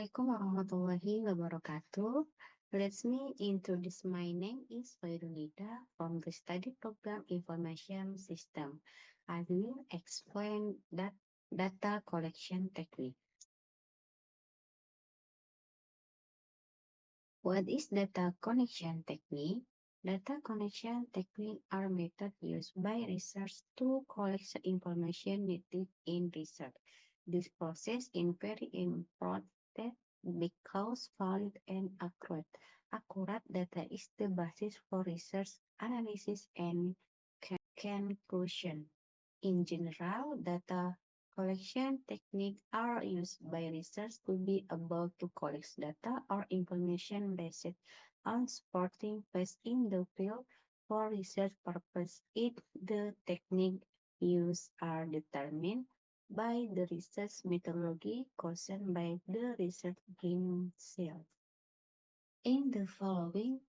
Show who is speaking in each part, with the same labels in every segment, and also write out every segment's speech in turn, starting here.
Speaker 1: Assalamualaikum warahmatullahi wabarakatuh. Let's me introduce. My name is Fairulida from the study program Information System. I will explain that data collection technique. What is data collection technique? Data collection technique are methods used by research to collect the information needed in research. This process is very important because valid and accurate data is the basis for research, analysis, and conclusion. In general, data collection techniques are used by research to be able to collect data or information based on supporting facts in the field for research purposes. If the technique used are determined by the research methodology chosen by the research himself. In the following,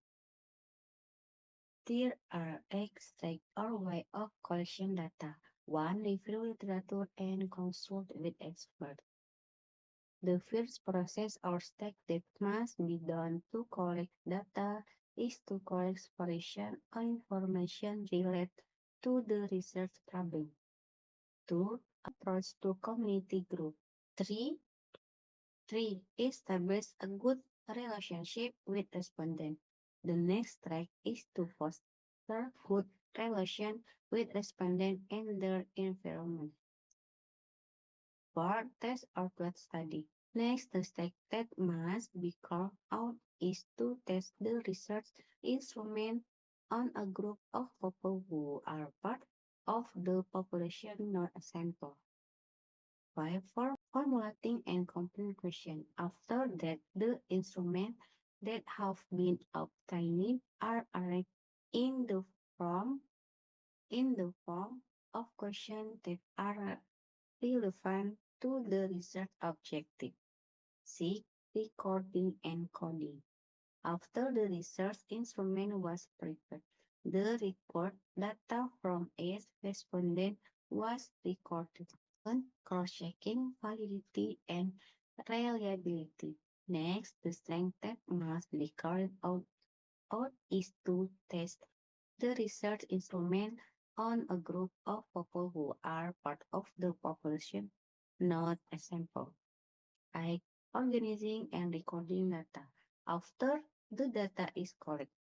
Speaker 1: there are extract or way of collection data. 1. Review literature and consult with experts. The first process or step that must be done to collect data is to collect exploration or information related to the research problem. 2. Approach to community group. 3. 3. Establish a good relationship with respondent. The next track is to foster good relation with respondent and their environment. 4. Test or plot study. Next, the step that must be carved out is to test the research instrument on a group of people who are part of the population, not a sample. 5. For formulating and completing question. After that, the instruments that have been obtained are arranged in the form of questions that are relevant to the research objective. 6. Recording and coding. After the research instrument was prepared, the report data from each respondent was recorded. Cross-checking validity and reliability. Next, the strength that must be carried out is to test the research instrument on a group of people who are part of the population, not a sample. Like organizing and recording data. After the data is collected,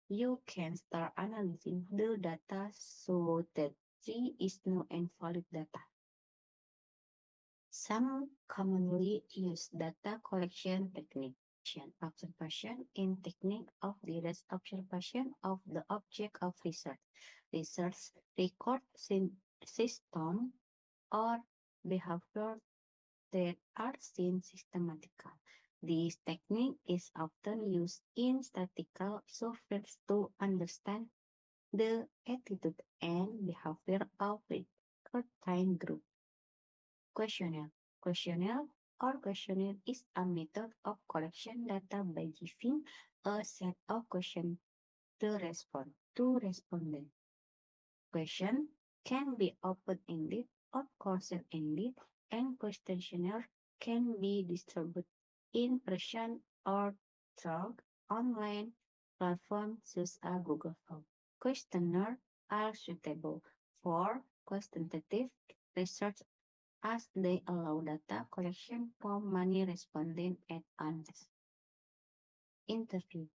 Speaker 1: you can start analyzing the data so that there is no invalid data. Some commonly used data collection technique. Observation in technique of direct observation of the object of research. Research record system or behavior that are seen systematically. This technique is often used in statistical software to understand the attitude and behavior of a certain group. Questionnaire. Questionnaire is a method of collection data by giving a set of questions to respondents. Question can be open-ended or closed-ended, and questionnaire can be distributed in person or through online platforms such as Google Forms. Questionnaires are suitable for quantitative research as they allow data collection from many respondents at once. Interview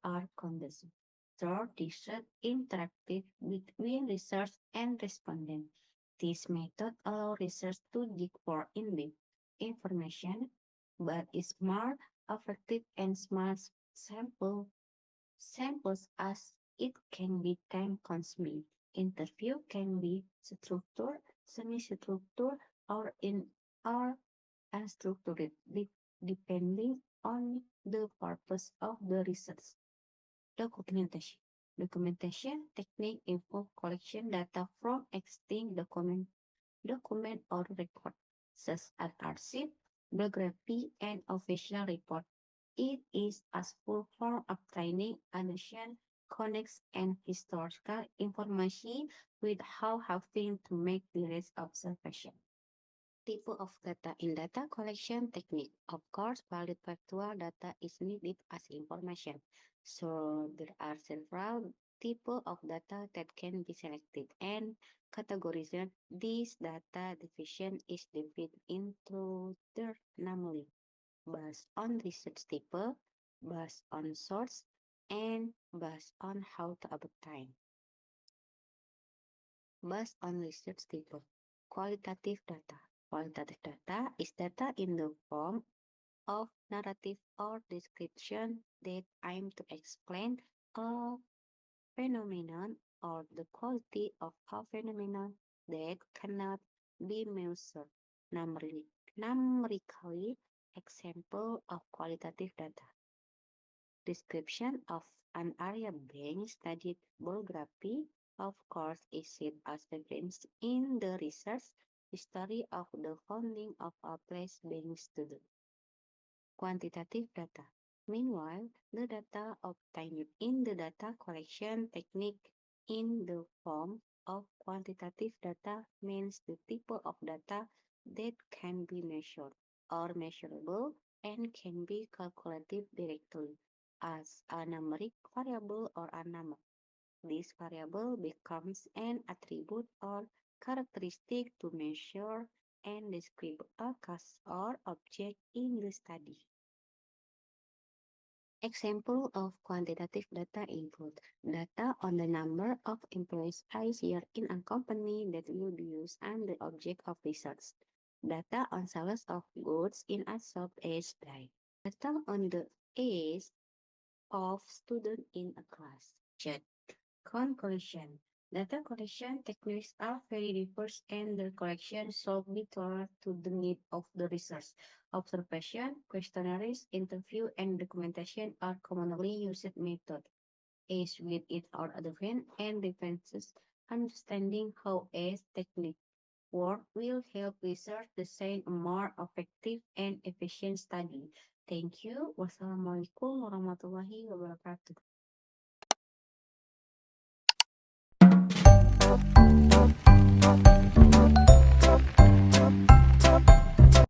Speaker 1: are conducted through research interactive between research and respondent. This method allows research to dig for in-depth information, but is more effective and small samples as it can be time-consuming. Interview can be structured, semi-structured, or unstructured, depending on the purpose of the research. Documentation. Documentation technique involve collection data from existing document or record, such as archive, bibliography, and official report. It is a full for obtaining ancient context and historical information without having to make direct observation. Type of data in data collection technique. Of course, valid factual data is needed as information. So there are several types of data that can be selected and categorized. This data division is divided into the namely based on research type, based on source, and based on how to obtain. Based on research type, qualitative data. Qualitative data is data in the form of narrative or description that aim to explain a phenomenon or the quality of a phenomenon that cannot be measured numerically. Numerically, example of qualitative data. Description of an area being studied. Biography, of course, is seen as evidence in the research history of the founding of a place being studied. Quantitative data. Meanwhile, the data obtained in the data collection technique in the form of quantitative data means the type of data that can be measured or measurable and can be calculated directly as a numeric variable or a number. This variable becomes an attribute or characteristic to measure and describe a case or object in the study. Example of quantitative data include data on the number of employees hired in a company that will be used and the object of research. Data on sales of goods in a shop is by data on the age of students in a class. Conclusion. Data collection techniques are very diverse and their collection should be tailored to the need of the research. Observation, questionnaires, interview, and documentation are commonly used methods. As with it or other hand and defenses, understanding how a technique work will help research design a more effective and efficient study. Thank you. Wassalamualaikum warahmatullahi wabarakatuh.